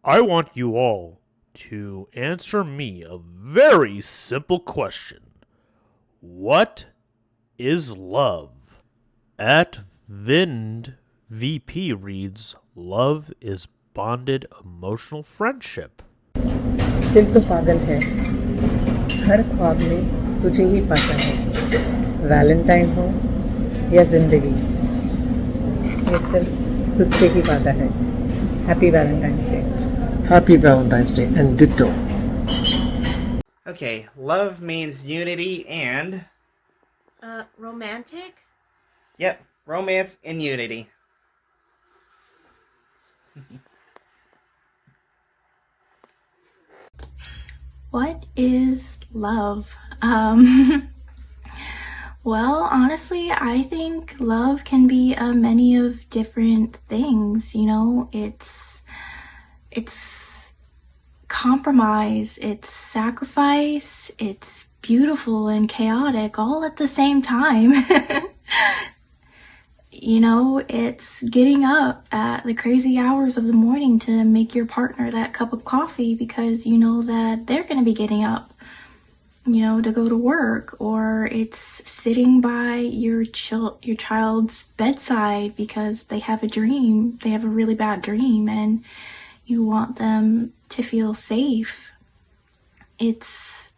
I want you all to answer me a very simple question. What is love? At Vind VP reads, love is bonded emotional friendship. दिल तो पागल है, हर ख्वाब में तुझे ही पाता है। वैलेंटाइन हो या जिंदगी, ये सिर्फ तुझसे ही पाता है। Happy Valentine's day. Happy Valentine's Day and ditto. Okay, love means unity and... Romantic? Yep, romance and unity. What is love? Well, honestly, I think love can be many of different things. You know, it's compromise, it's sacrifice, it's beautiful and chaotic all at the same time. You know, it's getting up at the crazy hours of the morning to make your partner that cup of coffee because you know that they're going to be getting up, you know, to go to work. Or it's sitting by your child's bedside because they have a dream, they have a really bad dream, and you want them to feel safe. It's,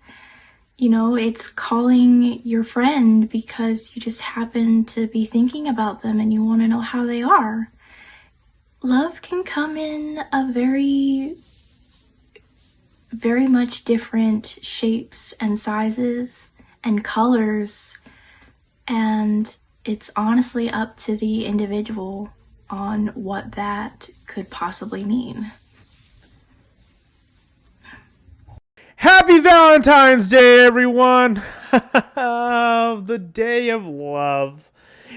you know, it's calling your friend because you just happen to be thinking about them and you want to know how they are. Love can come in a very much different shapes and sizes and colors, and it's honestly up to the individual on what that could possibly mean. Happy Valentine's Day, everyone! The day of love.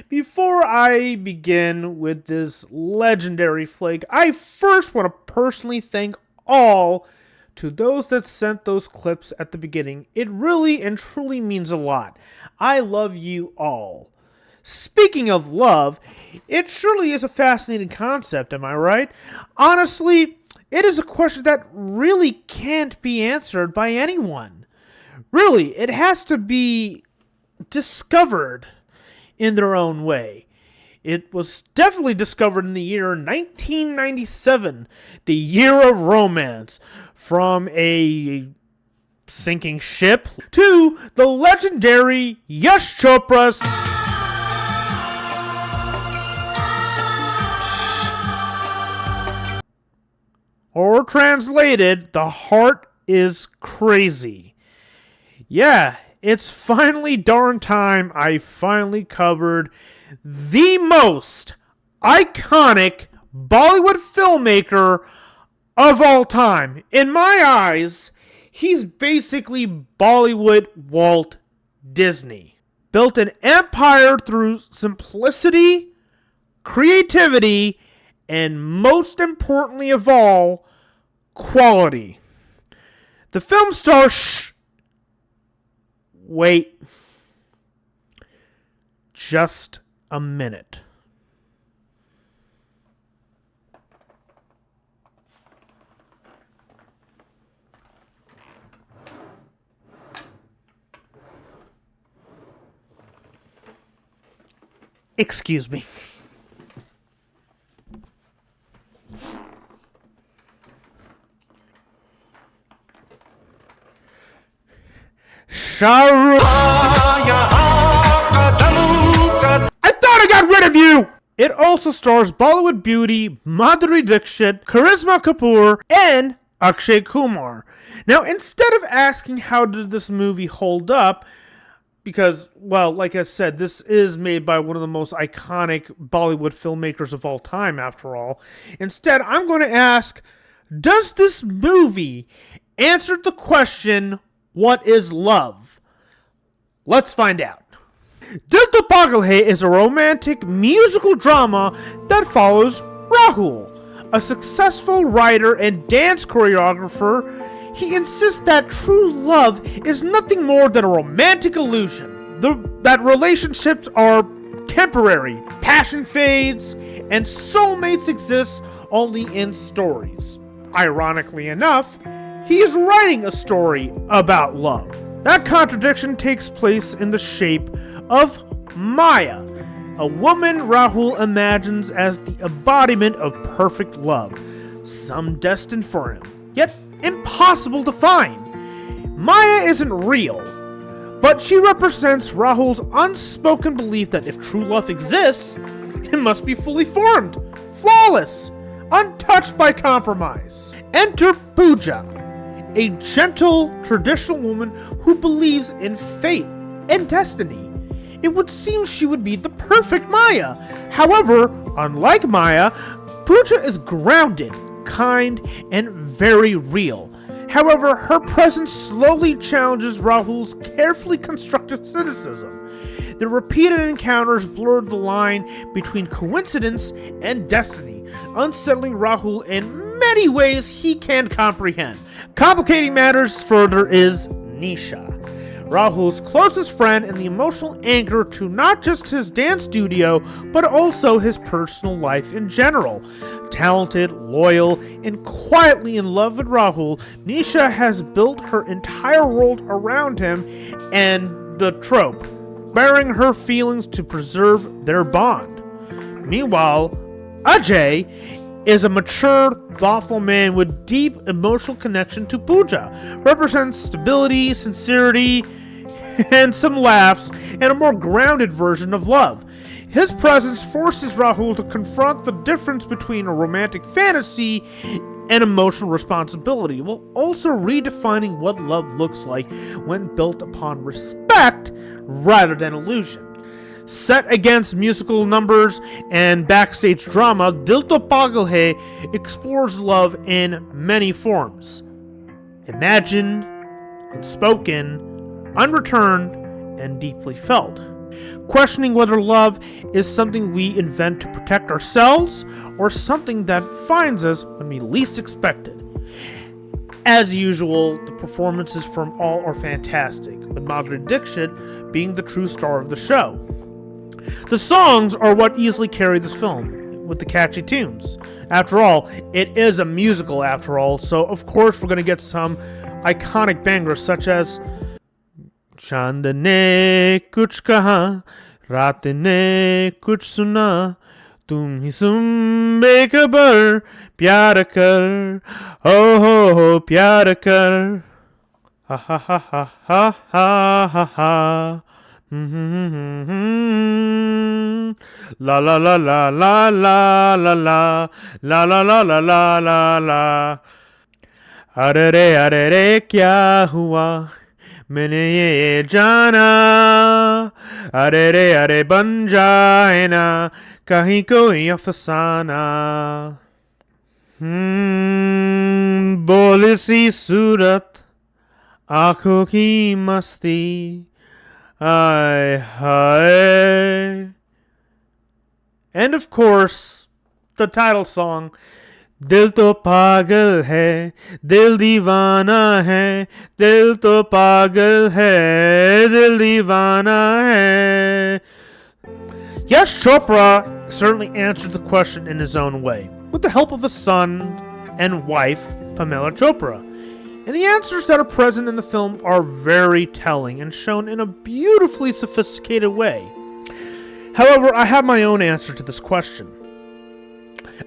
Before I begin with this legendary flick, I first want to personally thank all to those that sent those clips at the beginning. It really and truly means a lot. I love you all. Speaking of love, it surely is a fascinating concept, am I right? Honestly, it is a question that really can't be answered by anyone. Really, it has to be discovered in their own way. It was definitely discovered in the year 1997, the year of romance, from a sinking ship to the legendary Yash Chopra's or translated, the heart is crazy. Yeah, it's finally darn time I finally covered the most iconic Bollywood filmmaker of all time. In my eyes, he's basically Bollywood Walt Disney. Built an empire through simplicity, creativity, and most importantly of all, quality. The film stars wait just a minute. Excuse me. I thought I got rid of you! It also stars Bollywood beauty Madhuri Dixit, Karisma Kapoor, and Akshay Kumar. Now, instead of asking how did this movie hold up, because, well, like I said, this is made by one of the most iconic Bollywood filmmakers of all time, after all. Instead, I'm going to ask, does this movie answer the question, what is love? Let's find out. Dil To Pagal is a romantic musical drama that follows Rahul, a successful writer and dance choreographer. He insists that true love is nothing more than a romantic illusion, that relationships are temporary, passion fades, and soulmates exist only in stories. ironically enough, he is writing a story about love. That contradiction takes place in the shape of Maya, a woman Rahul imagines as the embodiment of perfect love, some destined for him, yet impossible to find. Maya isn't real, but she represents Rahul's unspoken belief that if true love exists, it must be fully formed, flawless, untouched by compromise. Enter Pooja, a gentle, traditional woman who believes in fate and destiny. It would seem she would be the perfect Maya. However, unlike Maya, Pooja is grounded, kind, and very real. However, her presence slowly challenges Rahul's carefully constructed cynicism. The repeated encounters blurred the line between coincidence and destiny, unsettling Rahul in many ways he can't comprehend. Complicating matters further is Nisha, Rahul's closest friend and the emotional anchor to not just his dance studio, but also his personal life in general. Talented, loyal, and quietly in love with Rahul, Nisha has built her entire world around him and the trope, bearing her feelings to preserve their bond. Meanwhile, Ajay is a mature, thoughtful man with deep emotional connection to Pooja, represents stability, sincerity, and some laughs, and a more grounded version of love. His presence forces Rahul to confront the difference between a romantic fantasy and emotional responsibility, while also redefining what love looks like when built upon respect rather than illusion. Set against musical numbers and backstage drama, Dil To Pagal Hai explores love in many forms. Imagined, unspoken, unreturned, and deeply felt. Questioning whether love is something we invent to protect ourselves or something that finds us when we least expect it. As usual, the performances from all are fantastic, with Madhuri Dixit being the true star of the show. The songs are what easily carry this film, with the catchy tunes. After all, it is a musical after all, so of course we're going to get some iconic bangers such as चांद ने कुछ कहा, रात ने कुछ सुना, तुम ही सुन बेखबर, प्यार कर, हो प्यार कर, ha ha ha ha ha ha ha ha, la la la la la la la la la la la la la la la, अरे रे क्या हुआ मैंने ये जाना, अरे बन जाए ना कहीं कोई अफसाना. बोली सी सूरत आंखों की मस्ती, आय हाय. And of course, the title song, दिल तो पागल है, दिल दीवाना है, दिल तो पागल है, दिल दीवाना है. Yash Chopra certainly answered the question in his own way, with the help of his son and wife, Pamela Chopra. And the answers that are present in the film are very telling and shown in a beautifully sophisticated way. However, I have my own answer to this question.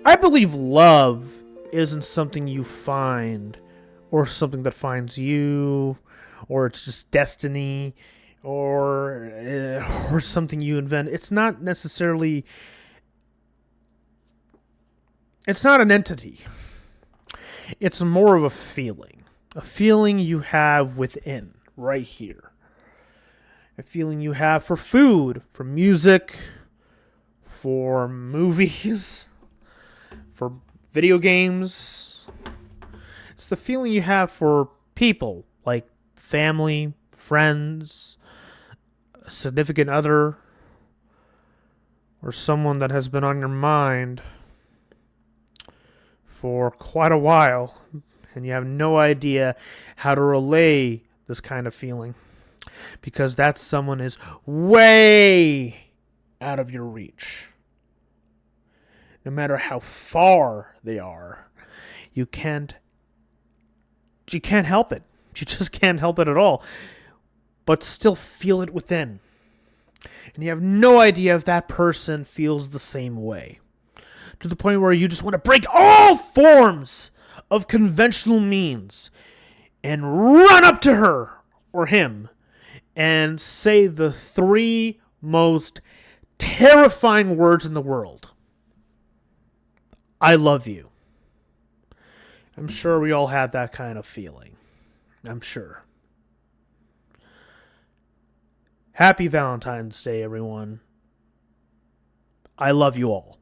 I believe love isn't something you find, or something that finds you, or it's just destiny, or something you invent. It's not necessarily... It's not an entity. It's more of a feeling. A feeling you have within, right here. A feeling you have for food, for music, for movies, for video games. It's the feeling you have for people, like family, friends, a significant other, or someone that has been on your mind for quite a while, and you have no idea how to relay this kind of feeling, because that someone is way out of your reach. No matter how far they are, you can't help it. You just can't help it at all. But still feel it within. And you have no idea if that person feels the same way. To the point where you just want to break all forms of conventional means and run up to her or him and say the three most terrifying words in the world. I love you. I'm sure we all had that kind of feeling. I'm sure. Happy Valentine's Day, everyone. I love you all.